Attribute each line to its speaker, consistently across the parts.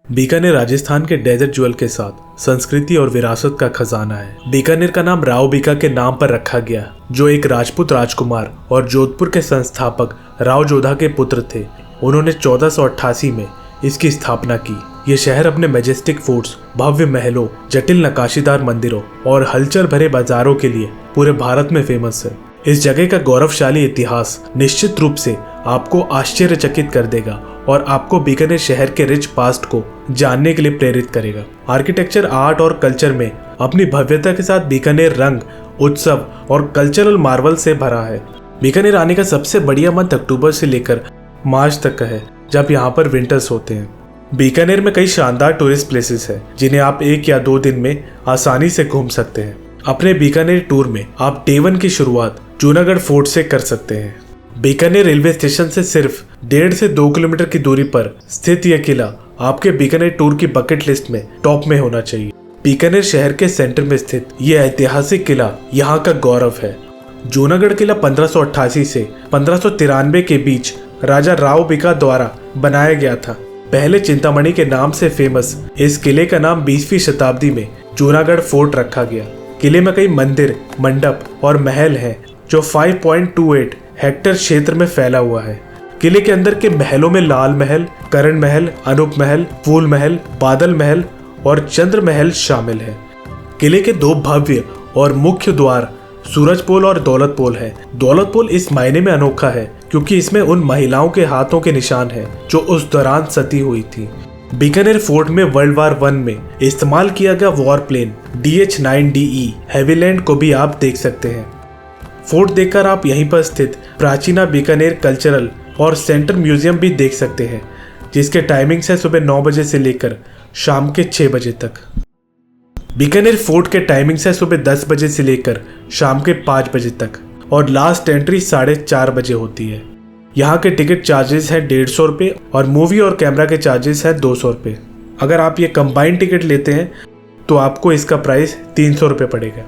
Speaker 1: बीकानेर राजस्थान के desert jewel के साथ संस्कृति और विरासत का खजाना है। बीकानेर का नाम राव बीका के नाम पर रखा गया, जो एक राजपूत राजकुमार और जोधपुर के संस्थापक राव जोधा के पुत्र थे। उन्होंने 1488 में इसकी स्थापना की। ये शहर अपने मैजेस्टिक फोर्ट्स, भव्य महलों, जटिल नक्काशीदार मंदिरों और हलचल भरे बाजारों के लिए पूरे भारत में फेमस है। इस जगह का गौरवशाली इतिहास निश्चित रूप से आपको आश्चर्यचकित कर देगा और आपको बीकानेर शहर के रिच पास्ट को जानने के लिए प्रेरित करेगा। आर्किटेक्चर, आर्ट और कल्चर में अपनी भव्यता के साथ बीकानेर रंग, उत्सव और कल्चरल मार्वल से भरा है। बीकानेर आने का सबसे बढ़िया मंथ अक्टूबर से लेकर मार्च तक का है, जब यहाँ पर विंटर्स होते हैं। बीकानेर में कई शानदार टूरिस्ट प्लेसेस हैं, जिन्हें आप 1 या 2 दिन में आसानी से घूम सकते हैं। अपने बीकानेर टूर में आप डे 1 की शुरुआत जूनागढ़ फोर्ट से कर सकते हैं। बीकानेर रेलवे स्टेशन से सिर्फ 1.5 से 2 किलोमीटर की दूरी पर स्थित यह किला आपके बीकानेर टूर की बकेट लिस्ट में टॉप में होना चाहिए। बीकानेर शहर के सेंटर में स्थित यह ऐतिहासिक किला यहाँ का गौरव है। जूनागढ़ किला 1588 से 1593 के बीच राजा राव बीका द्वारा बनाया गया था। पहले चिंतामणि के नाम से फेमस इस किले का नाम 20वीं शताब्दी में जूनागढ़ फोर्ट रखा गया। किले में कई मंदिर, मंडप और महल हैं, जो 5.28 हेक्टेयर क्षेत्र में फैला हुआ है। किले के अंदर के महलों में लाल महल, करण महल, अनूप महल, फूल महल, बादल महल और चंद्र महल शामिल है। किले के 2 भव्य और मुख्य द्वार सूरज पोल और दौलत पोल है। दौलत पोल इस मायने में अनोखा है क्योंकि इसमें उन महिलाओं के हाथों के निशान हैं जो उस दौरान सती हुई थी। बीकानेर फोर्ट में वर्ल्ड वार 1 में इस्तेमाल किया गया वॉर प्लेन DH-9DE हैवीलैंड को भी आप देख सकते हैं। फोर्ट देखकर आप यहीं पर स्थित प्राचीना बीकानेर कल्चरल और सेंटर म्यूजियम भी देख सकते हैं, जिसके टाइमिंग्स है सुबह 9 बजे से लेकर शाम के 6 बजे तक। बीकानेर फोर्ट के टाइमिंग्स है सुबह 10 बजे से लेकर शाम के 5 बजे तक और लास्ट एंट्री 4:30 बजे होती है। यहाँ के टिकट चार्जेस हैं 150 रुपये और मूवी और कैमरा के चार्जेस हैं 200 रुपये। अगर आप ये कंबाइंड टिकट लेते हैं तो आपको इसका प्राइस 300 रुपये पड़ेगा।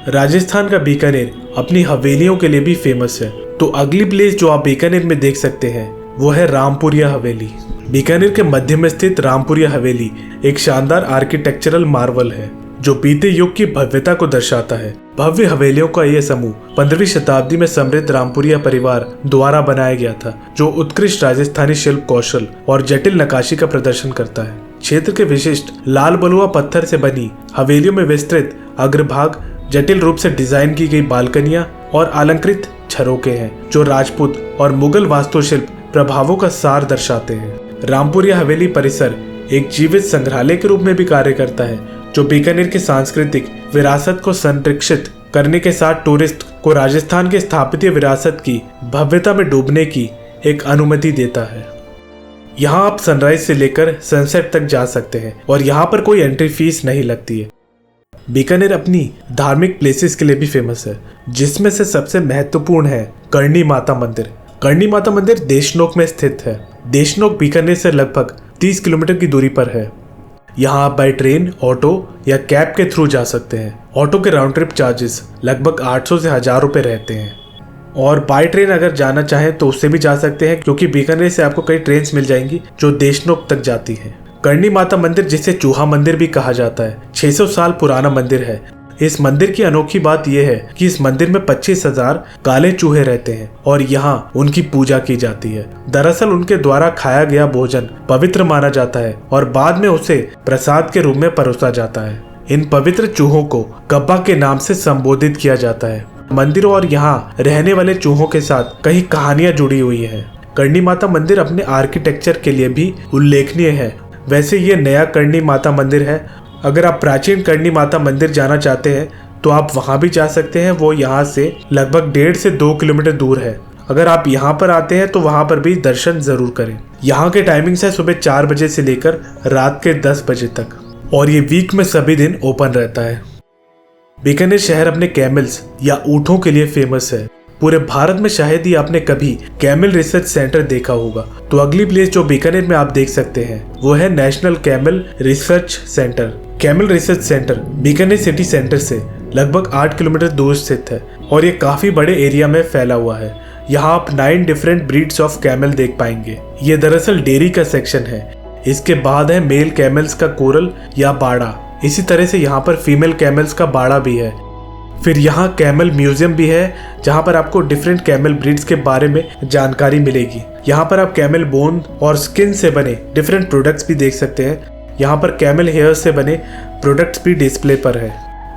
Speaker 1: राजस्थान का बीकानेर अपनी हवेलियों के लिए भी फेमस है, तो अगली प्लेस जो आप बीकानेर में देख सकते हैं वो है रामपुरिया हवेली। बीकानेर के मध्य में स्थित रामपुरिया हवेली एक शानदार आर्किटेक्चरल मार्वल है, जो बीते युग की भव्यता को दर्शाता है। भव्य हवेलियों का यह समूह 15वीं शताब्दी में समृद्ध रामपुरिया परिवार द्वारा बनाया गया था, जो उत्कृष्ट राजस्थानी शिल्प कौशल और जटिल नक्काशी का प्रदर्शन करता है। क्षेत्र के विशिष्ट लाल बलुआ पत्थर से बनी हवेलियों में विस्तृत अग्रभाग, जटिल रूप से डिजाइन की गई बालकनियां और अलंकृत झरोके हैं, जो राजपूत और मुगल वास्तुशिल्प प्रभावों का सार दर्शाते हैं। रामपुरिया हवेली परिसर एक जीवित संग्रहालय के रूप में भी कार्य करता है, जो बीकानेर की सांस्कृतिक विरासत को संरक्षित करने के साथ टूरिस्ट को राजस्थान के स्थापत्य विरासत की भव्यता में डूबने की एक अनुमति देता है। यहाँ आप सनराइज से लेकर सनसेट तक जा सकते हैं और यहाँ पर कोई एंट्री फीस नहीं लगती है। बीकानेर अपनी धार्मिक प्लेसेस के लिए भी फेमस है, जिसमें से सबसे महत्वपूर्ण है करणी माता मंदिर। करणी माता मंदिर देशनोक में स्थित है। देशनोक बीकानेर से लगभग 30 किलोमीटर की दूरी पर है। यहाँ आप बाय ट्रेन, ऑटो या कैब के थ्रू जा सकते हैं। ऑटो के राउंड ट्रिप चार्जेस लगभग 800 से 1000 रुपये रहते हैं और बाय ट्रेन अगर जाना चाहें तो उससे भी जा सकते हैं, क्योंकि बीकानेर से आपको कई ट्रेन्स मिल जाएंगी जो देशनोक तक जाती हैं। करणी माता मंदिर, जिसे चूहा मंदिर भी कहा जाता है, 600 साल पुराना मंदिर है। इस मंदिर की अनोखी बात यह है कि इस मंदिर में 25,000 काले चूहे रहते हैं और यहाँ उनकी पूजा की जाती है। दरअसल उनके द्वारा खाया गया भोजन पवित्र माना जाता है और बाद में उसे प्रसाद के रूप में परोसा जाता है। इन पवित्र चूहों को गब्बा के नाम से संबोधित किया जाता है। मंदिरों और यहाँ रहने वाले चूहों के साथ कई कहानियां जुड़ी हुई है। करणी माता मंदिर अपने आर्किटेक्चर के लिए भी उल्लेखनीय है। वैसे ये नया करणी माता मंदिर है। अगर आप प्राचीन करणी माता मंदिर जाना चाहते हैं तो आप वहां भी जा सकते हैं। वो यहाँ से लगभग 1.5 से 2 किलोमीटर दूर है। अगर आप यहाँ पर आते हैं तो वहां पर भी दर्शन जरूर करें। यहाँ के टाइमिंग्स है सुबह 4 बजे से लेकर रात के 10 बजे तक और ये वीक में सभी दिन ओपन रहता है। बीकानेर शहर अपने कैमल्स या ऊँटों के लिए फेमस है। पूरे भारत में शायद ही आपने कभी कैमल रिसर्च सेंटर देखा होगा, तो अगली प्लेस जो बीकानेर में आप देख सकते हैं वो है national camel research centre. Camel research centre Bikaner city centre से लगभग 8 किलोमीटर दूर स्थित है और ये काफी बड़े एरिया में फैला हुआ है। यहाँ आप 9 डिफरेंट ब्रीड्स ऑफ कैमल देख पाएंगे। ये दरअसल डेयरी का सेक्शन है। इसके बाद है मेल कैमल्स का कोरल या बाड़ा। इसी तरह से यहाँ पर फीमेल कैमल्स का बाड़ा भी है। फिर यहाँ कैमल म्यूजियम भी है जहाँ पर आपको डिफरेंट कैमल ब्रीड्स के बारे में जानकारी मिलेगी। यहाँ पर आप कैमल बोन और स्किन से बने डिफरेंट प्रोडक्ट्स भी देख सकते हैं। यहाँ पर कैमल हेयर से बने प्रोडक्ट्स भी डिस्प्ले पर है।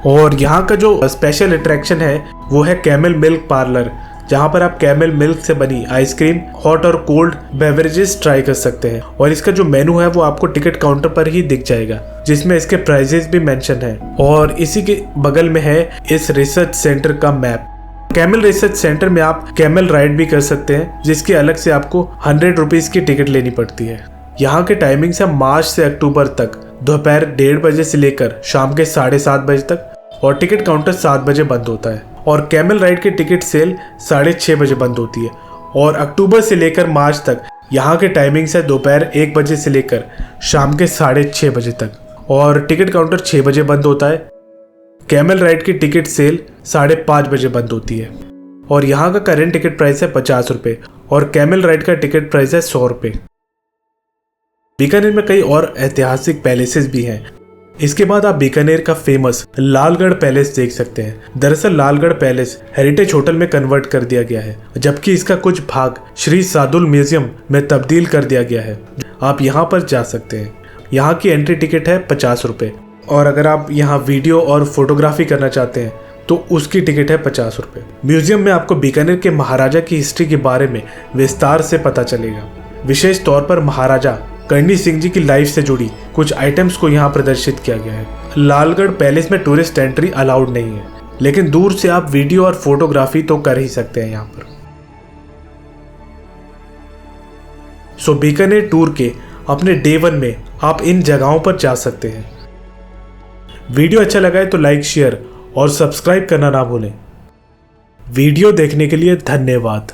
Speaker 1: और यहाँ का जो स्पेशल अट्रैक्शन है वो है कैमल मिल्क पार्लर, जहाँ पर आप कैमल मिल्क से बनी आइसक्रीम, हॉट और कोल्ड बेवरेजेस ट्राई कर सकते हैं। और इसका जो मेनू है वो आपको टिकट काउंटर पर ही दिख जाएगा, जिसमें इसके प्राइजेस भी मेंशन है। और इसी के बगल में है इस रिसर्च सेंटर का मैप। कैमल रिसर्च सेंटर में आप कैमल राइड भी कर सकते हैं, जिसकी अलग से आपको 100 रुपीज की टिकट लेनी पड़ती है। यहाँ के टाइमिंग है मार्च से अक्टूबर तक दोपहर 1:30 बजे से लेकर शाम के 7:30 बजे तक, और टिकट काउंटर 7 बजे बंद होता है। और कैमल राइड की टिकट सेल 6:30 बजे बंद होती है। और अक्टूबर से लेकर मार्च तक यहाँ के टाइमिंग है दोपहर 1 बजे से लेकर शाम के 6:30 बजे तक, और टिकट काउंटर 6 बजे बंद होता है। कैमल राइड की टिकट सेल 5:30 बजे बंद होती है। और यहाँ का करेंट टिकट प्राइस है 50 रुपये, और कैमल राइड का टिकट प्राइस है 100 रुपये। बीकानेर में कई और ऐतिहासिक पैलेसेस भी हैं। इसके बाद आप बीकानेर का फेमस लालगढ़ पैलेस देख सकते हैं। दरअसल लालगढ़ पैलेस हेरिटेज होटल में कन्वर्ट कर दिया गया है, जबकि इसका कुछ भाग श्री सादुल म्यूजियम में तब्दील कर दिया गया है। आप यहाँ पर जा सकते हैं। यहाँ की एंट्री टिकट है 50 रुपये, और अगर आप यहाँ वीडियो और फोटोग्राफी करना चाहते हैं तो उसकी टिकट है 50 रुपये। म्यूजियम में आपको बीकानेर के महाराजा की हिस्ट्री के बारे में विस्तार से पता चलेगा। विशेष तौर पर महाराजा करणी सिंह जी की लाइफ से जुड़ी कुछ आइटम्स को यहाँ प्रदर्शित किया गया है। लालगढ़ पैलेस में टूरिस्ट एंट्री अलाउड नहीं है, लेकिन दूर से आप वीडियो और फोटोग्राफी तो कर ही सकते हैं यहाँ पर। सो बीकानेर टूर के अपने डे 1 में आप इन जगहों पर जा सकते हैं। वीडियो अच्छा लगा है तो लाइक, शेयर और सब्सक्राइब करना ना भूलें। वीडियो देखने के लिए धन्यवाद।